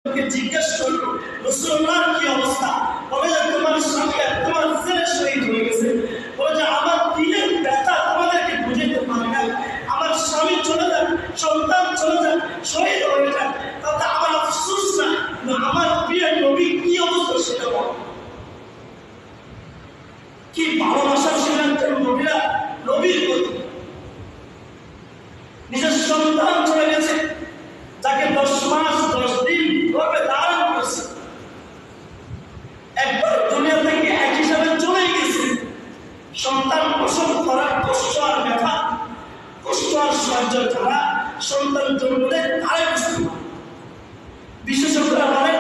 জিজ্ঞেস করলো রাসূলুল্লাহর কি অবস্থা? বলে যে তোমার স্বামী তোমার ছেলে শহীদ হয়ে গেছে। বলে যে আমার দিলের ব্যথা তোমাদেরকে বুঝাইতে পারে না। আমার স্বামী চলে যান, সন্তান চলে যান, শহীদ হয়ে যান, তাতে আমার আফসোস না, আমার প্রিয় নবী কি অবস্থা সেটা বল। কি ভালোবাসা ছিলেন নবীরা নবীর প্রতি। নিজের সন্তান চলে গেছে, যাকে 10 মাস 10 দিন গর্ভে ধারণ করেছে, একবার দুনিয়া থেকে এক হিসাবে চলে গেছে। সন্তান প্রসব করার কষ্ট আর ব্যথা, কষ্ট আর সহ্য ছাড়া সন্তান জন্মে আরে বুঝতে পারে। বিশেষজ্ঞরা বলেন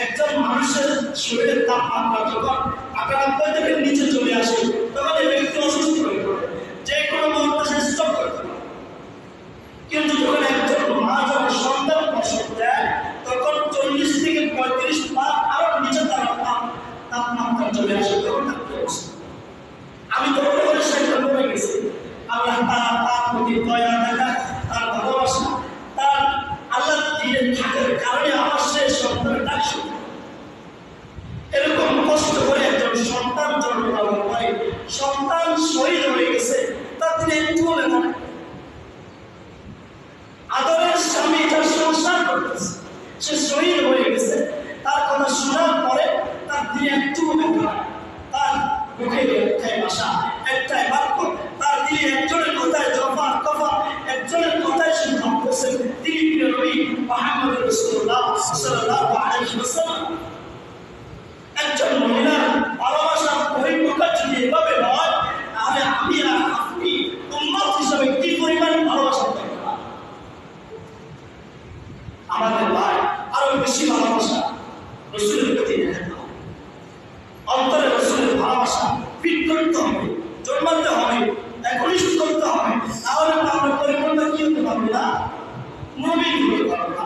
একজন মানুষের শরীরের তাপমাত্রা যখন 98 থেকে নিচে চলে আসে তখন এই ব্যক্তি অসুস্থ হয়ে পড়ে, যে কোনো মুহূর্তে সে স্ট্রোক করতে পারে। কিন্তু যখন একজন মা যখন সন্তান প্রসব দেয় তখন 40 থেকে 35 বার আরো নিচে তাপমাত্রা চলে আসে। তখন আমি তো বলে সেটা বলে গেছি, আল্লাহ তার প্রতি দয়া দেখা, তার ভালোবাসা, তার আল্লাহ দিয়ে থাকার কারণে আমার সেই সন্তানের ডাক শুনে। এরকম কষ্ট করে একজন সন্তান জন্মগ্রহণ করে, সন্তান শহীদ হয়ে গেছে, তা তিনি একটু বলে না। আদরের স্বামী যার সংসার করতেছে সে শহীদ হয়ে গেছে, তার কথা শোনার পরে তার দিনে একটু মনে হয়, তার মুখে একটাই ভাষা, একটাই বাক্য, তার দিনে একজনের কথায় জফা কফা, একজনের কথায় সে ভাবতেছে তিনি প্রিয় নবী মুহাম্মদ রাসূলুল্লাহ সাল্লাল্লাহু আলাইহি ওয়াসাল্লাম। একজন মহিলার ভালোবাসার পরিপ্রকাশ যদি এভাবে হয়, তাহলে আমি আর আপনি উম্মত হিসেবে কি পরিমাণ ভালোবাসা দরকার। আমাদের ভাই আরো বেশি ভালোবাসা রাসূলের প্রতি দেখাতে হবে। অন্তরে রাসূলের ভালোবাসা ফিট করতে হবে, জন্মাতে হবে, একনিষ্ঠ করতে হবে। তাহলে আমরা পরিপূর্ণ কি হতে পারবো না, মুমিন হতে পারবো না।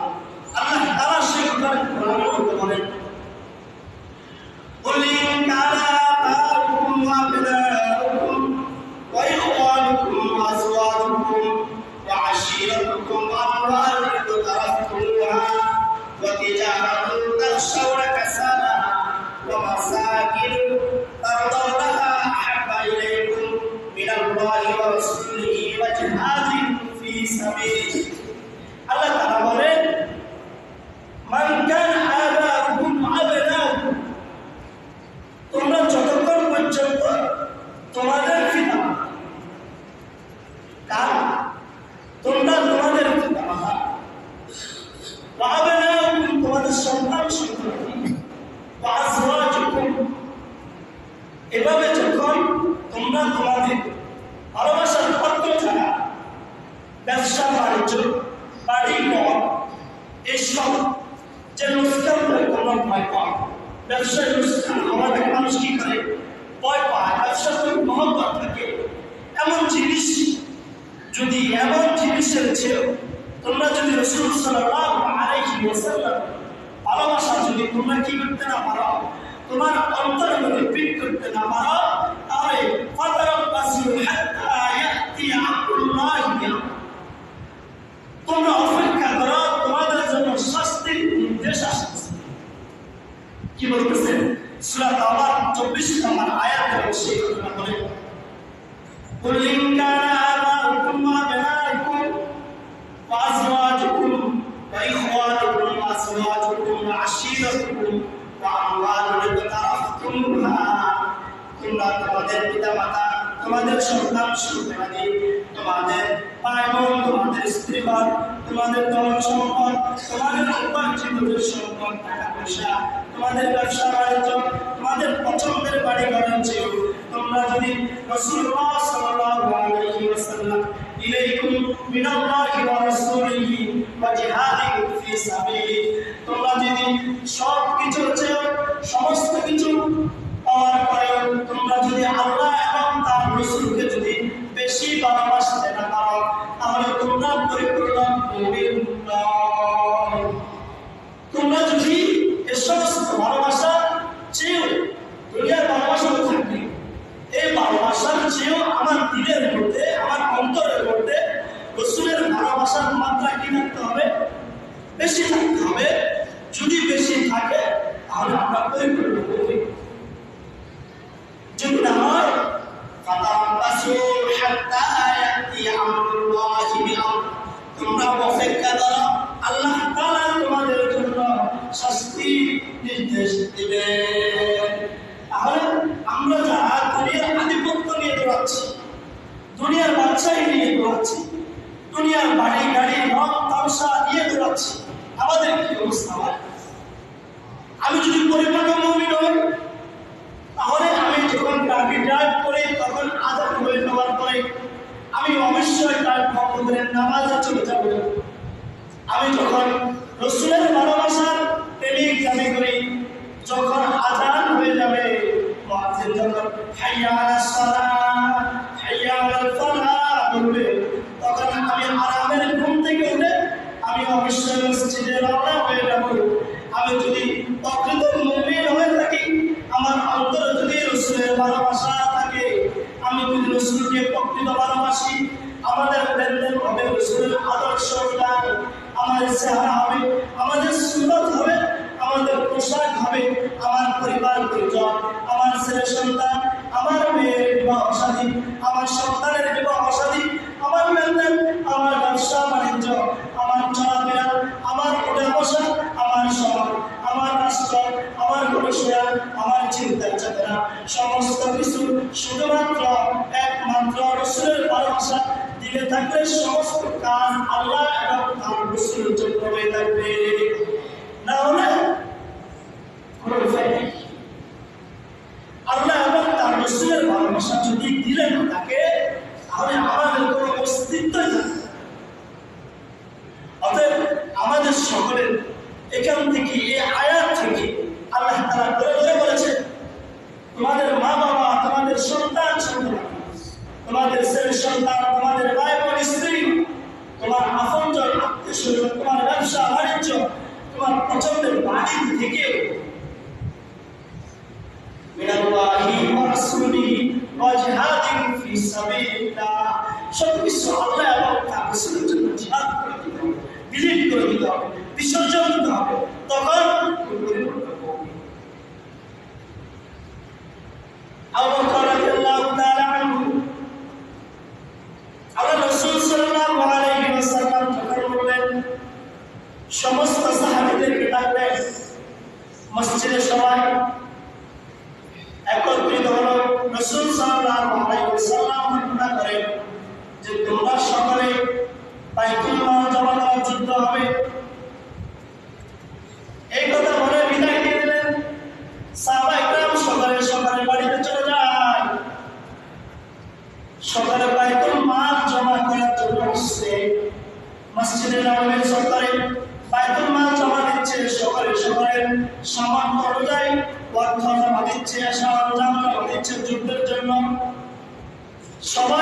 আল্লাহ তাআলা সেই কথা কোরআনে বলতে বলেন, قل إن كان آباؤكم وأبناؤكم وإخوانكم وأزواجكم وعشيرتكم وأموال اقترفتموها وتجارة تخشون كسادها ومساكن ترضونها أحب إليكم من الله ورسوله وجهاد في سبيله। الله تعالى বলেন, من كان آباؤكم وأبناؤكم, তোমরা যতক্ষণ পর্যন্ত তোমাদের পিতা কার, তোমরা তোমাদের পিতা মাতা, তোমাদের সন্তান সন্ততি, এভাবে যখন তোমরা তোমাদের ভালোবাসার পাত্র ছাড়া ব্যবসা বাণিজ্য বাড়ি ঘর এসব যে লোকসান তোমরা ভয় পাও, ব্যবসায় লোকসান আমাদের মানুষ কি করে ভয় পায়, ব্যবসা করে মহব্বত থাকে, এমন জিনিস যদি এমন জিনিসের ছিল তোমরা যদি রাসূল সাল্লাল্লাহু আলাইহি ওয়াসাল্লাম ভালোবাসা যদি তোমরা কি করতে না পারো, তোমার অন্তরের মধ্যে ফিট করতে না পারো, তাহলে ফাতারাব্বাসু হাত্তা ইয়াতি আমরুল্লাহি, তোমরা অপেক্ষা করো, তোমাদের জন্য শাস্তির নির্দেশ আসছে। কি বলতেছেন সূরা তাওবার 24 নম্বর আয়াতে সেই কথা বলে, قل إن كان آباؤكم وأبناؤكم وأزواجكم وإخوانكم وأزواجكم وعشيرتكم وأموال اقترفتموها, তোমরা তোমাদের পিতামাতা, তোমাদের সন্তান সন্ততি, তোমাদের ভাই বোন, তোমাদের স্ত্রীগণ, তোমাদের ধন সম্পদ, তোমাদের উপার্জিত সম্পদ, টাকা পয়সা, তোমাদের ব্যবসা বাণিজ্য, তোমাদের পছন্দের বাড়ি ঘরের চেয়ে তোমরা যদি রাসূলুল্লাহ সাল্লাল্লাহু আলাইহি ওয়াসাল্লাম ইলাইকুম মিনাল্লাহি ওয়া রাসূলিহি ওয়া জিহাদিন ফি সাবিলি, তোমরা যদি সব কিছুর চেয়ে সমস্ত কিছু পাওয়ার পরে তোমরা যদি আল্লাহ এবং তার রাসূলকে যদি বেশি ভালোবাসতে না পারো, তাহলে তোমরা পরিপূর্ণ মুমিন নও। তোমরা যদি এই সমস্ত ভালোবাসা চেয়েও দুনিয়ার ভালোবাসা থাকবে, এই ভালোবাসার চেয়েও আমার দিলের মধ্যে, আমার অন্তরের মধ্যে রাসূলের ভালোবাসার মাত্রা কি থাকতে হবে, বেশি থাকতে হবে। যদি আমি যদি প্রকৃত মুমিন হয়ে থাকি, আমার অন্তরে যদি রাসূলের ভালোবাসা থাকে, আমি যদি রাসূলকে প্রকৃত ভালোবাসি, আমাদের লেনদেন হবে রাসূলের আদর্শ অনুযায়ী, আমাদের চেহারা হবে, আমাদের সুন্নত হবে, আমাদের পোশাক হবে, আমার পরিবার পরিজন, আমার ছেলে সন্তান, আমার মেয়ের বিবাহ শাদী, আমার সন্তানের বিবাহ শাদী, আমার লেনদেন, আমার ব্যবসা বাণিজ্য, আমার চলাফেরা, আমার উঠা বসা, আমার সমাজ, আমার রাষ্ট্র, আমার গবেষণা, আমার চিন্তা চেতনা, সমস্ত কিছু শুধুমাত্র একমাত্র রাসূলের ভালোবাসা দিলে থাকলে সমস্ত কাজ আল্লাহ এবং তার রাসূলের জন্য হয়ে থাকবে। না হলে কোনো উপায় নেই। আল্লাহ এবং তার রাসূলের ভালোবাসা যদি দিলে না থাকে, তাহলে আমাদের কোনো অস্তিত্বই থাকবে না। অতএব আমাদের সকলের এখান থেকে, এই আয়াত থেকে আল্লাহ তাআলা করে বলেছেন, তোমাদের মা বাবা, তোমাদের সন্তান সন্তান, তোমাদের ছেলে সন্তান, তোমাদের ভাই বোন স্ত্রী, তোমার আপনজন আত্মীয় স্বজন, তোমার ব্যবসা বাণিজ্য, তোমার পছন্দের বাড়ি থেকে মিনাল্লাহি ওয়া রাসূলিহি ওয়া জিহাদিন ফি সাবিলিল্লাহ, সবকিছু আল্লাহ এবং তার রাসূলের জন্য জিহাদ করে দিতে হবে, বিলীন করে দিতে হবে, বিসর্জন দিতে হবে, তখন আবু বকর রাদিয়াল্লাহু তাআলা আনহু, আল্লাহ রাসূল সাল্লাল্লাহু আলাইহি ওয়াসাল্লাম যখন বললেন, সমস্ত সাহাবীদেরকে ডাকলেন, মসজিদে সবাই একত্রিত হলো। রাসূল সাল্লাল্লাহু আলাইহি ওয়াসাল্লাম ঘোষণা করেন যে তোমরা সকলে বাইতুল মাল জমা দেওয়ার যুদ্ধ হবে। এই কথা বলে বিদায় দিয়ে দিলেন। সাহাবায়ে কেরাম সকালে বাড়িতে চলে যায়। সকালে বাইতুল মাল জমা করার জন্য আসছে মসজিদে নববীর চত্বরে, বাইতুল মাল জমা দিচ্ছে, সকালে সামান্য অনুযায়ী অর্থ জমা দিচ্ছে, সরঞ্জাম জমা দিচ্ছে যুদ্ধের জন্য। সবাই